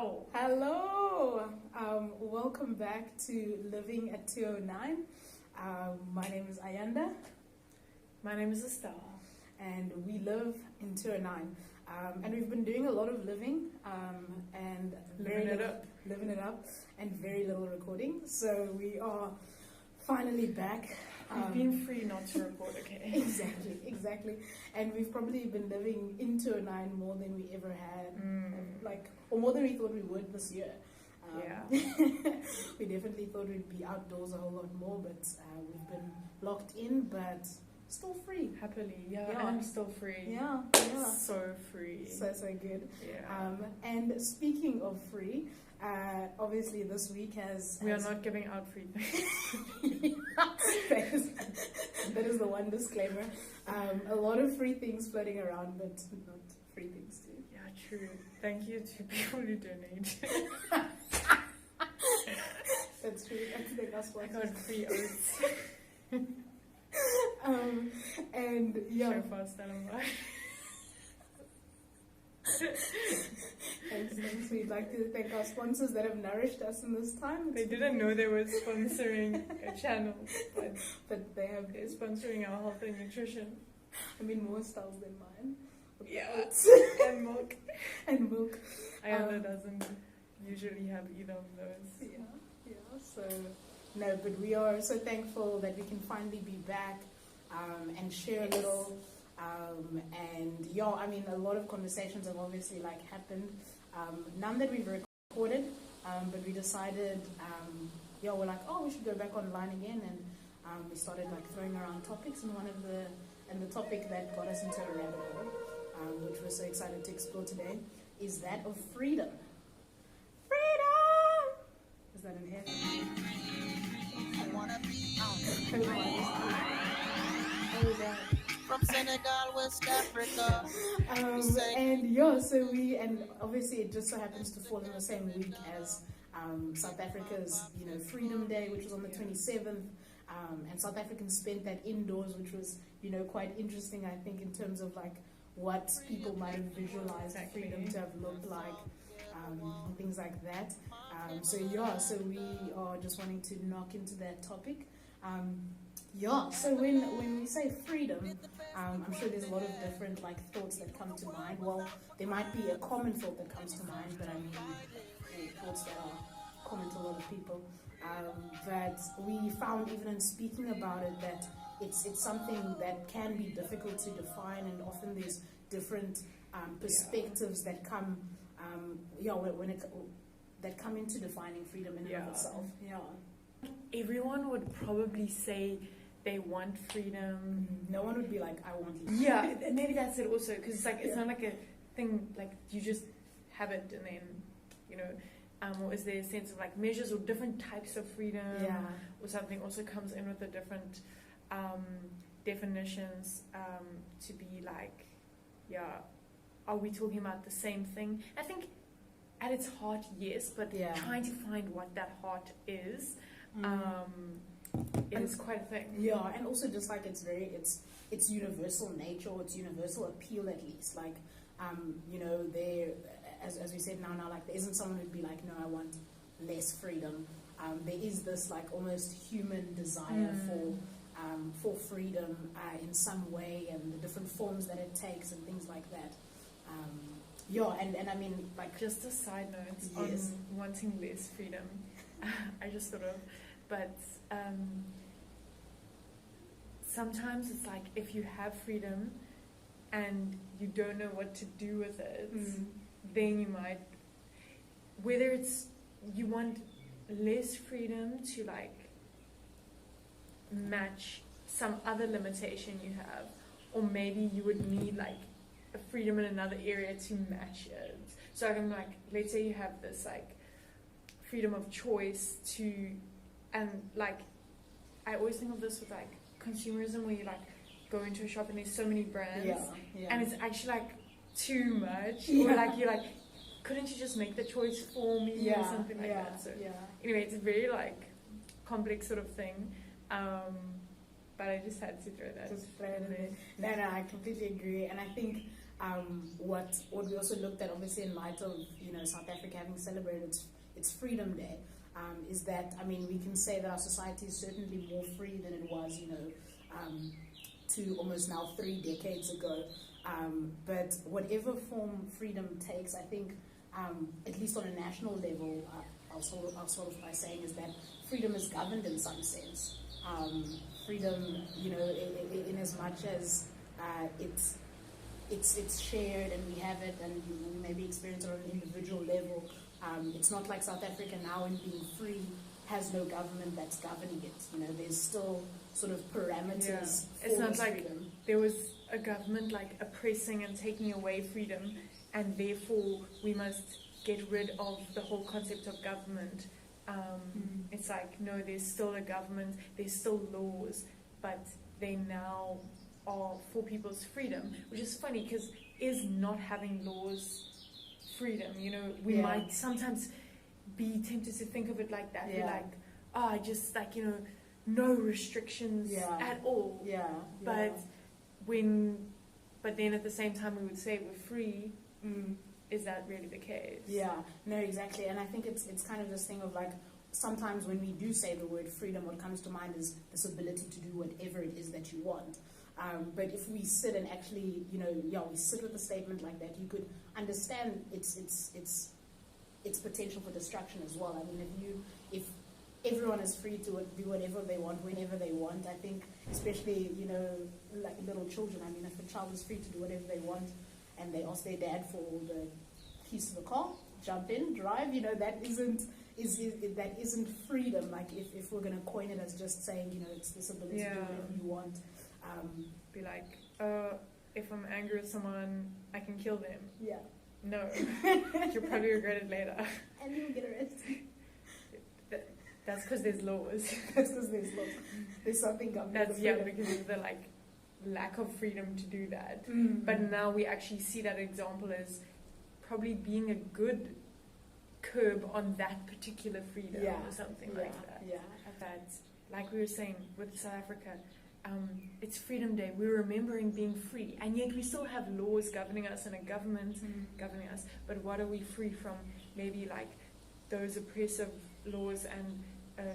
Hello. Hello. Welcome back to Living at 209. My name is Ayanda. My name is Estelle. And we live in 209. And we've been doing a lot of living and Living it up. Living it up and very little recording. So we are finally back. We've been free not to record, okay? Exactly. And we've probably been living in 209 more than we ever had, or more than we thought we would this year. Yeah. We definitely thought we'd be outdoors a whole lot more, but we've been locked in, but still free. Happily, yeah. And I'm still free. Yeah. So free. So good. Yeah. And speaking of free, obviously this week has... We are not giving out free things. that is the one disclaimer. A lot of free things floating around, but not free things too. Yeah, true. Thank you to people who donate. That's true. That's I got free oats. And yeah. So fast that I'm like. Thanks. We'd like to thank our sponsors that have nourished us in this time. They didn't know they were sponsoring a channel, but they're sponsoring our health and nutrition. I mean, more styles than mine. Yeah, and milk. And milk. Ayanda doesn't usually have either of those. Yeah. So, no, but we are so thankful that we can finally be back and share a little. And yeah, I mean, a lot of conversations have obviously happened. None that we've recorded, but we decided, we're like, we should go back online again, and we started throwing around topics, and the topic that got us into a rabbit hole, which we're so excited to explore today, is that of freedom. Freedom! Is that in here? I wanna be from Senegal, West Africa. And obviously it just so happens to fall in the same week as South Africa's, Freedom Day, which was on the 27th. And South Africans spent that indoors, which was, quite interesting, I think, in terms of what people might have visualized freedom to have looked like, and things like that. So we are just wanting to knock into that topic. So when we say freedom, I'm sure there's a lot of different thoughts that come to mind. Well, there might be a common thought that comes to mind, but I mean thoughts that are common to a lot of people. But we found, even in speaking about it, that it's something that can be difficult to define, and often there's different perspectives that come that come into defining freedom in and of itself. Yeah. Everyone would probably say they want freedom. No one would be like, I want you. Yeah, maybe that's it also, because it's not like a thing, you just have it and then, or is there a sense of measures or different types of freedom, or something also comes in with the different definitions to be are we talking about the same thing? I think at its heart, yes, but trying to find what that heart is, it's quite a thing. Yeah, and also just it's universal nature, or it's universal appeal at least. There, as we said now, there isn't someone who'd be like, no, I want less freedom. There is this almost human desire for freedom in some way, and the different forms that it takes and things like that. And I mean, just a side note on wanting less freedom. I just thought of, but sometimes it's if you have freedom and you don't know what to do with it, then you might, whether it's you want less freedom to match some other limitation you have, or maybe you would need a freedom in another area to match it. So I'm let's say you have this freedom of choice to, and I always think of this with consumerism, where you go into a shop and there's so many brands, and it's actually too much, or you're couldn't you just make the choice for me, or something like that. So anyway, it's a very complex sort of thing, but I just had to throw that. Just throw it in there. No, I completely agree, and I think What we also looked at, obviously in light of South Africa having celebrated its Freedom Day, is that, I mean, we can say that our society is certainly more free than it was, to almost now 3 decades ago. But whatever form freedom takes, I think, at least on a national level, I'll sort of by saying is that freedom is governed in some sense. Freedom, in as much as it's shared and we have it and we maybe experience it on an individual level. It's not like South Africa now, in being free, has no government that's governing it. There's still sort of parameters. Yeah. It's not like freedom. there was a government like oppressing and taking away freedom, and therefore we must get rid of the whole concept of government. It's like, no, there's still a government, there's still laws, but they now are for people's freedom, which is funny because is not having laws freedom? We might sometimes be tempted to think of it like that. Yeah. We're like, just like, no restrictions at all. Yeah. But then at the same time we would say we're free. Is that really the case? Yeah, no, exactly. And I think it's kind of this thing of like, sometimes when we do say the word freedom, what comes to mind is this ability to do whatever it is that you want. But if we sit and actually, we sit with a statement like that, you could understand its potential for destruction as well. I mean, if everyone is free to do whatever they want, whenever they want, I think, especially, like little children, I mean, if a child is free to do whatever they want and they ask their dad for the keys to the car, jump in, drive, that isn't freedom. Like, if we're going to coin it as just saying, it's this ability to do whatever you want. Be like, if I'm angry with someone, I can kill them. Yeah. No. You'll probably regret it later. And you'll get arrested. That's because there's laws. That's because there's laws. There's something governing. That's, because of the lack of freedom to do that. But now we actually see that example as probably being a good curb on that particular freedom or something like that. Yeah. That, like we were saying with South Africa, it's Freedom Day. We're remembering being free, and yet we still have laws governing us and a government governing us. But what are we free from? Maybe like those oppressive laws and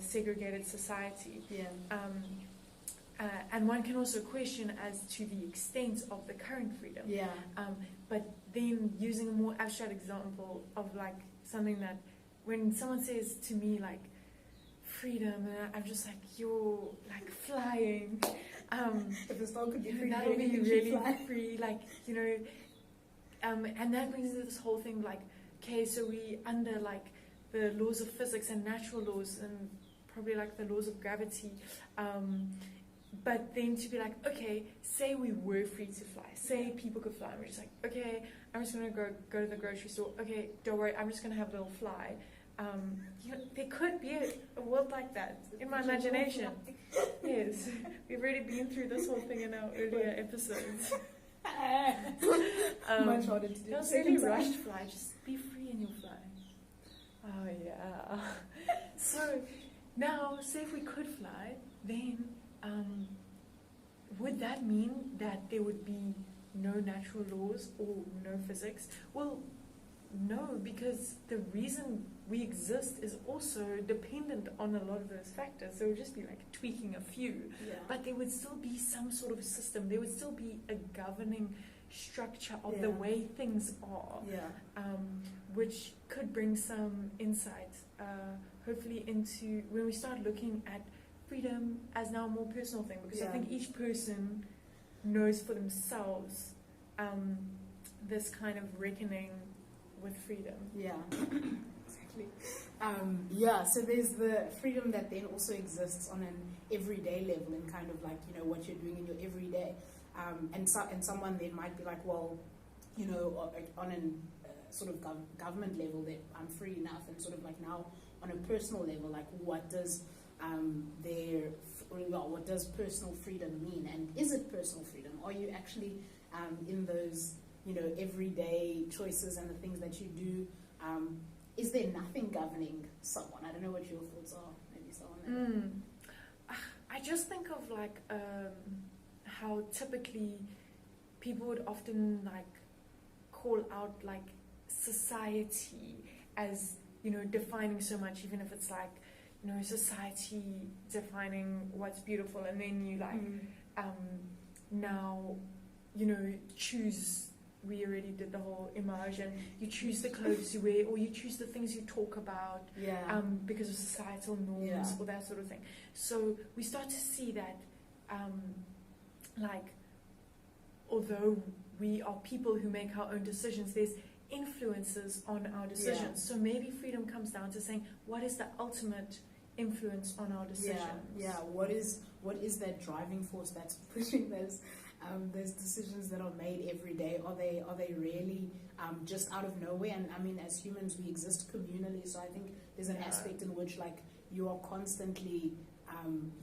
segregated society. And one can also question as to the extent of the current freedom. But then using a more abstract example of like something that, when someone says to me like freedom, and I'm just like, you're like flying. If the song could be free, that would be really free, like, and that brings us to this whole thing like, okay, so we under like the laws of physics and natural laws and probably like the laws of gravity, but then to be like, okay, say we were free to fly, say people could fly, and we're just like, okay, I'm just gonna go to the grocery store, okay, don't worry, I'm just gonna have a little fly. There could be a world like that in my imagination. Yes, we've already been through this whole thing in our earlier episodes. Much harder to do. Don't really rush to fly, just be free and you'll fly. Oh yeah. So now, say if we could fly, then would that mean that there would be no natural laws or no physics? Well, no, because the reason we exist is also dependent on a lot of those factors. So it would just be like tweaking a few. But there would still be some sort of system. There would still be a governing structure of the way things are, which could bring some insight, hopefully, into when we start looking at freedom as now a more personal thing, because I think each person knows for themselves this kind of reckoning with freedom. Exactly. So there's the freedom that then also exists on an everyday level, in kind of like, what you're doing in your everyday. And someone then might be like, well, on a sort of government level, that I'm free enough, and sort of like now on a personal level, like what does what does personal freedom mean, and is it personal freedom? Are you actually in those everyday choices and the things that you do? Is there nothing governing someone? I don't know what your thoughts are. Maybe someone. I just think of like how typically people would often like call out like society as, you know, defining so much, even if it's like, you know, society defining what's beautiful, and then you like now, you know, choose. We already did the whole immersion. You choose the clothes you wear, or you choose the things you talk about, because of societal norms or that sort of thing. So we start to see that, like, although we are people who make our own decisions, there's influences on our decisions. So maybe freedom comes down to saying, what is the ultimate influence on our decisions? What is that driving force that's pushing those decisions that are made every day? Are they really just out of nowhere? And I mean, as humans, we exist communally, so I think there's an aspect in which, like, you are constantly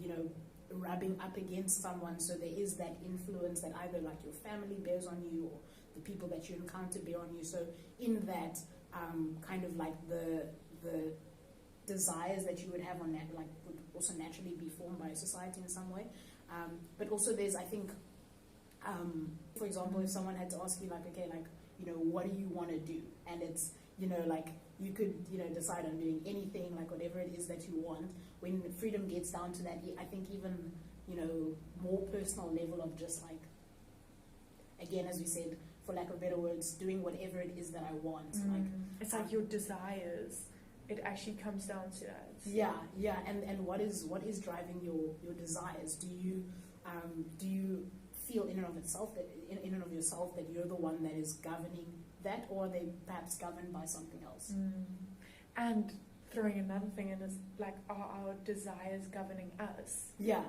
you know, rubbing up against someone, so there is that influence that either like your family bears on you, or the people that you encounter bear on you. So in that kind of like the desires that you would have on that, like, would also naturally be formed by society in some way. But also there's, I think, for example, if someone had to ask you, like, okay, like, you know, what do you want to do? And it's, you know, like, you could, you know, decide on doing anything, like whatever it is that you want. When freedom gets down to that, I think even, you know, more personal level of just like, again, as we said, for lack of better words, doing whatever it is that I want. Like, it's like your desires. It actually comes down to that. Yeah. And what is driving your desires? Do you feel in and of itself that in and of yourself that you're the one that is governing that, or are they perhaps governed by something else? And throwing another thing in is like, are our desires governing us? Yeah,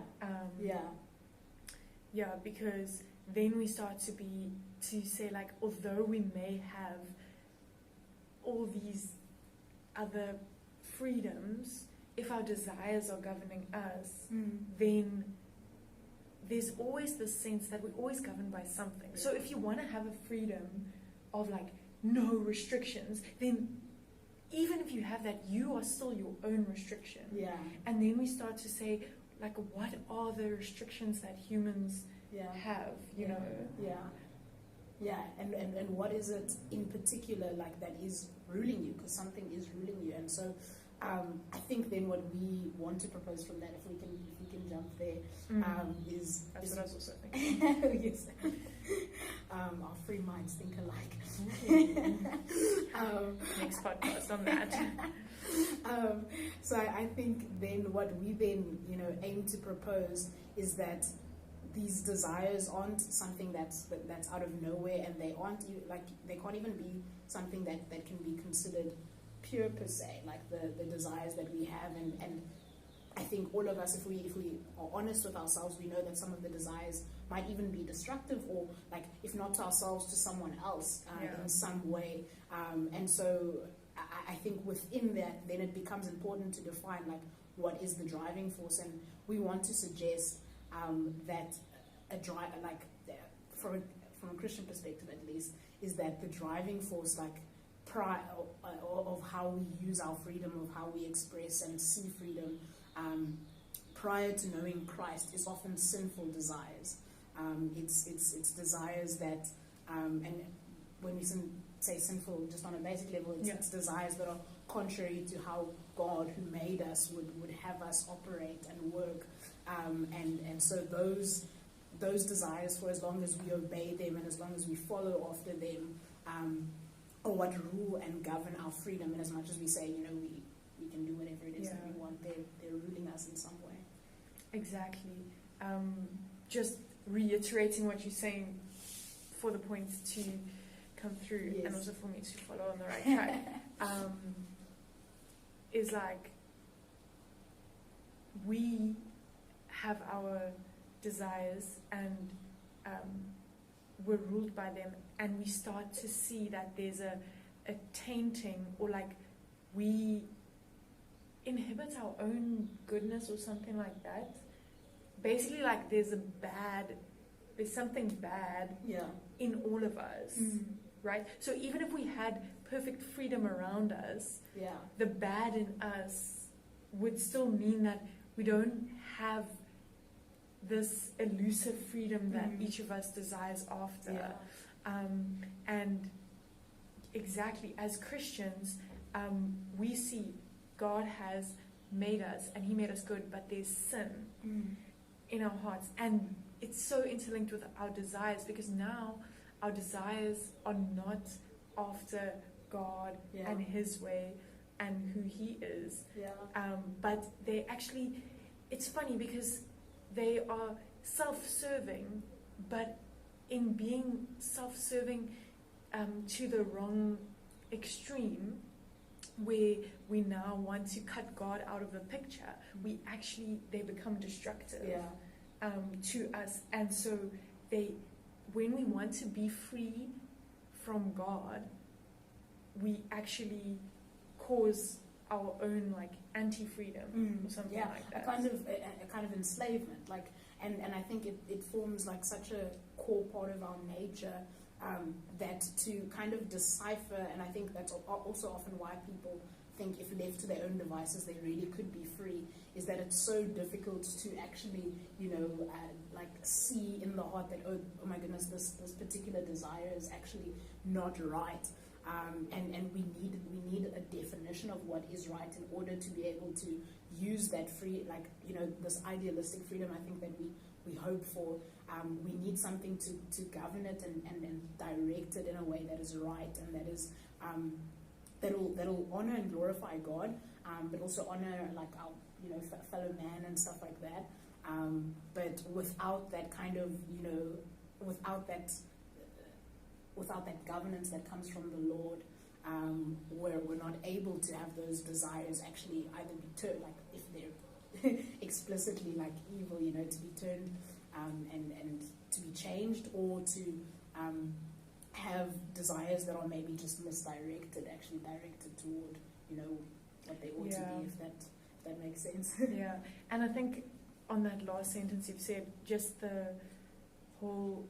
because then we start to say, like, although we may have all these other freedoms, if our desires are governing us, then there's always this sense that we're always governed by something. So if you want to have a freedom of like no restrictions, then even if you have that, you are still your own restriction. And then we start to say, like, what are the restrictions that humans have, you know? And what is it in particular, like, that is ruling you? Because something is ruling you. And so I think then what we want to propose from that, if we can jump there, is that's what I was also thinking. Yes. Our free minds think alike. Next podcast on that. So I think then what we then, you know, aim to propose is that these desires aren't something that's out of nowhere, and they aren't like, they can't even be something that can be considered pure per se, like the desires that we have. And I think all of us, if we are honest with ourselves, we know that some of the desires might even be destructive, or like, if not to ourselves, to someone else in some way. And so I think within that, then it becomes important to define, like, what is the driving force. And we want to suggest that from a Christian perspective at least, is that the driving force, like, of how we use our freedom, of how we express and see freedom, prior to knowing Christ, is often sinful desires. It's desires that, and when we say sinful, just on a basic level, it's desires that are contrary to how God, who made us, would have us operate and work. And so those desires, for as long as we obey them and as long as we follow after them, are what rule and govern our freedom. And as much as we say, you know, we can do whatever it is that we want, they're ruling us in some way. Exactly. Just reiterating what you're saying for the points to come through, and also for me to follow on the right track, is like, we have our desires, and we're ruled by them, and we start to see that there's a tainting, or like we inhibit our own goodness or something like that. Basically, like, there's something bad in all of us, right? So even if we had perfect freedom around us, the bad in us would still mean that we don't have this elusive freedom that each of us desires after. And exactly, as Christians, we see God has made us and He made us good, but there's sin in our hearts, and it's so interlinked with our desires, because now our desires are not after God Yeah. and His way and who He is, Yeah. but they actually, it's funny because they are self-serving, but in being self-serving to the wrong extreme, where we now want to cut God out of the picture, they become destructive Yeah. to us. And so when we want to be free from God, we actually cause our own like anti-freedom or something Yeah, like that. a kind of enslavement, like, and I think it forms like such a core part of our nature, that to kind of decipher, and I think that's also often why people think if left to their own devices they really could be free, is that it's so difficult to actually, like see in the heart that, oh my goodness, this particular desire is actually not right. And we need a definition of what is right in order to be able to use that free, like, this idealistic freedom I think that we hope for. We need something to govern it and direct it in a way that is right, and that is that'll honor and glorify God, but also honor like our fellow man and stuff like that. But without that kind of without that governance that comes from the Lord, where we're not able to have those desires actually either be turned, like if they're explicitly like evil, to be turned and to be changed, or to have desires that are maybe just misdirected, actually directed toward what they ought to be, if that makes sense. Yeah, and I think on that last sentence you've said, just the whole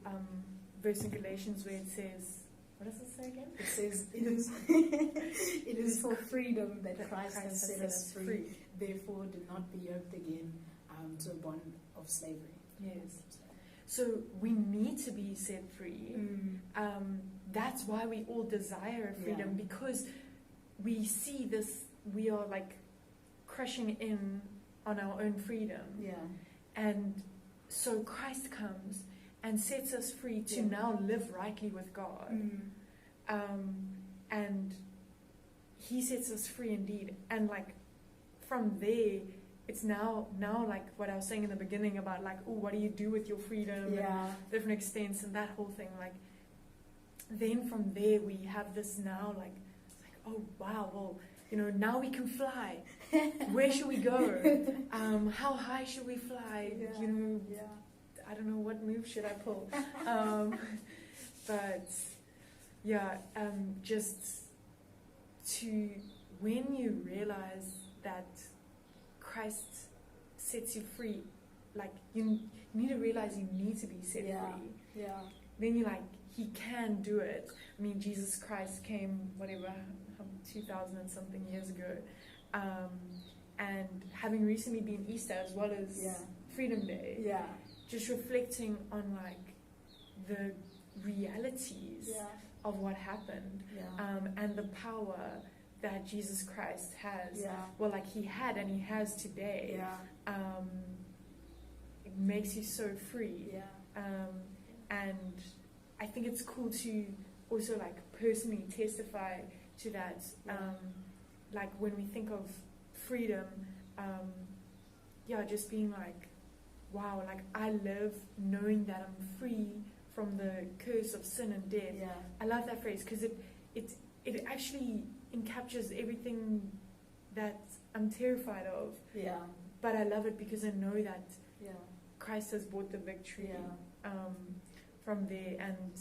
verse in Galatians where it says, what does it say again? It says it is for freedom that Christ has set us free. Therefore, do not be yoked again to a bond of slavery. Yes. So we need to be set free. That's why we all desire freedom, because we see this, we are like crushing in on our own freedom. Yeah. And so Christ comes and sets us free to now live rightly with God. And He sets us free indeed. And like from there, it's now like what I was saying in the beginning about like, oh, what do you do with your freedom and different extents and that whole thing. Like, then from there we have this now like oh wow, well, now we can fly. Where should we go? How high should we fly? I don't know, what move should I pull? But yeah, just to, when you realize that Christ sets you free, like you need to realize you need to be set free. Yeah. Then you're like, He can do it. I mean, Jesus Christ came, 2,000 and something years ago. And having recently been Easter as well as Freedom Day, just reflecting on like the realities of what happened, and the power that Jesus Christ has, well, like He had and He has today, it makes you so free. And I think it's cool to also like personally testify to that. Like when we think of freedom, just being like, wow, like I live knowing that I'm free from the curse of sin and death. I love that phrase because it actually encaptures everything that I'm terrified of. But I love it because I know that Christ has brought the victory from there. And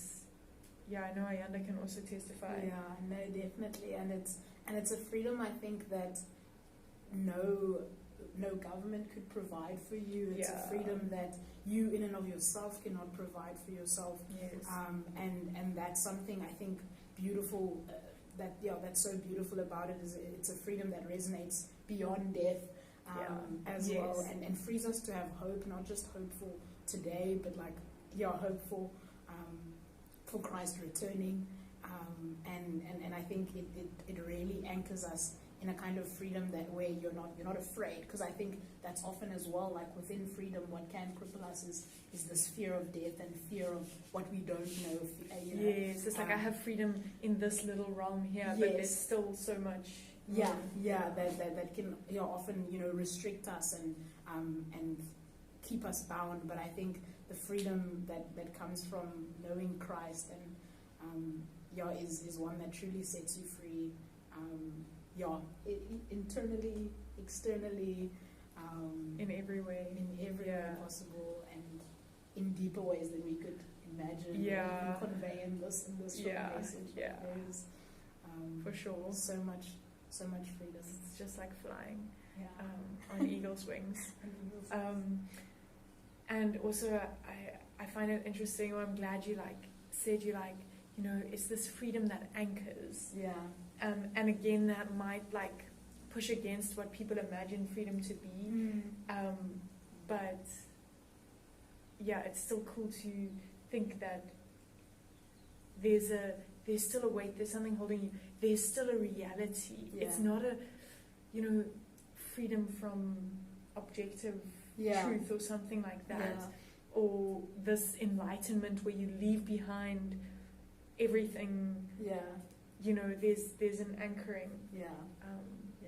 I know Ayanda can also testify. No, definitely. And it's a freedom, I think, that no government could provide for you. It's a freedom that you in and of yourself cannot provide for yourself. And that's something I think beautiful, that's so beautiful about it, is it's a freedom that resonates beyond death as well, and frees us to have hope, not just hope for today, but like hope for Christ returning, And I think it really anchors us in a kind of freedom that where you're not afraid, because I think that's often as well, like within freedom, what can cripple us is this fear of death and fear of what we don't know. Yes, it's like I have freedom in this little realm here, but there's still so much. That can often restrict us and keep us bound. But I think the freedom that comes from knowing Christ and is one that truly sets you free. Internally, externally, in every way. Way possible, and in deeper ways than we could imagine. Yeah. We can convey in this short message. Yeah. There's, for sure. So much freedom. It's just like flying Yeah. on eagle's wings. And also, I find it interesting, or I'm glad you said it's this freedom that anchors. Yeah. And again, that might push against what people imagine freedom to be. But yeah, it's still cool to think that there's still a weight, there's something holding you, there's still a reality. Yeah. It's not a freedom from objective truth or something like that, or this enlightenment where you leave behind everything. There's an anchoring.